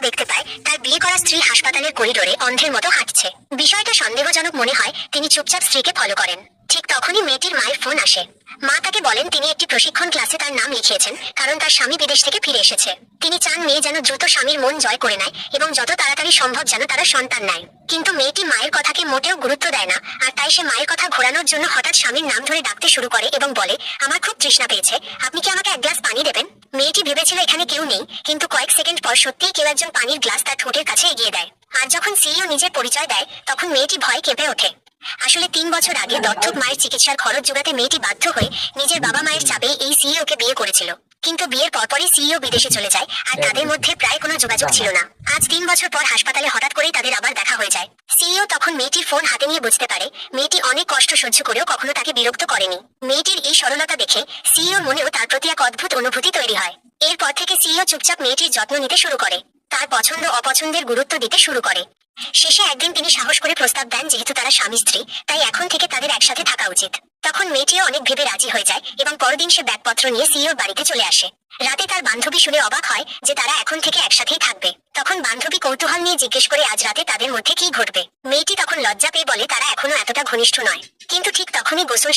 দেখতে পায় তার বিয়ে করা স্ত্রী হাসপাতালের করিডোরে অন্ধের মতো হাঁটছে। বিষয়টা সন্দেহজনক মনে হয়, তিনি চুপচাপ স্ত্রীকে ফলো করেন। ঠিক তখনই মেয়েটির মায়ের ফোন আসে। মা তাকে বলেন তিনি একটি প্রশিক্ষণ ক্লাসে তার নাম লিখিয়েছেন, কারণ তার স্বামী বিদেশ থেকে ফিরে এসেছে। তিনি চান মেয়ে যেন দ্রুত স্বামীর মন জয় করে নেয় এবং যত তাড়াতাড়ি সম্ভব যেন তারা সন্তান নেয়। কিন্তু মেয়েটি মায়ের কথাকে মোটেও গুরুত্ব দেয় না, আর তাই সে মায়ের কথা ঘোরানোর জন্য হঠাৎ স্বামীর নাম ধরে ডাকতে শুরু করে এবং বলে, আমার খুব তৃষ্ণা পেয়েছে, আপনি কি আমাকে এক গ্লাস পানি দেবেন? মেয়েটি ভেবেছিল এখানে কেউ নেই, কিন্তু কয়েক সেকেন্ড পর সত্যিই কেউ একজন পানির গ্লাস তার ঠোঁটের কাছে এগিয়ে দেয়। আর যখন সিইও নিজের পরিচয় দেয়, তখন মেয়েটি ভয়ে কেঁপে ওঠে। আসলে 3 বছর আগে দত্তক মায়ের চিকিৎসার খরচ জোগাতে মেয়েটি বাধ্য হয়ে নিজের বাবা মায়ের চাপে এই সিইও কে বিয়ে করেছিল। কিন্তু বিয়ের পরপরই সিইও বিদেশে চলে যায়, আর তাদের মধ্যে প্রায় কোনো যোগাযোগ ছিল না। আজ 3 বছর পর হাসপাতালে হঠাৎ করেই তাদের আবার দেখা হয়ে যায়। সিইও তখন মেয়েটির ফোন হাতে নিয়ে বুঝতে পারে মেয়েটি অনেক কষ্ট সহ্য করেও কখনো তাকে বিরক্ত করেনি। মেয়েটির এই সরলতা দেখে সিইওর মনেও তার প্রতি এক অদ্ভুত অনুভূতি তৈরি হয়। এরপর থেকে সিইও চুপচাপ মেয়েটির যত্ন নিতে শুরু করে, তার পছন্দ অপছন্দের গুরুত্ব দিতে শুরু করে। শেষে একদিন তিনি সাহস করে প্রস্তাব দেন, যেহেতু তারা স্বামী স্ত্রী, তাই এখন থেকে তাদের একসাথে থাকা উচিত। তখন মেয়েটিও অনেক ভেবে রাজি হয়ে যায় এবং পরদিন সে ব্যাগপত্র নিয়ে সিইওর বাড়িতে চলে আসে। রাতে তার বান্ধবী শুনে অবাক হয় যে তারা এখন থেকে একসাথেই থাকবে। তখন বান্ধবী কৌতূহল নিয়ে জিজ্ঞেস করে আজ রাতে তাদের মধ্যে কি ঘটবে। মেয়েটি তখন লজ্জা পেয়ে বলে তারা এখনো এতটা ঘনিষ্ঠ নয়। কিন্তু ঠিক তখনই গোসল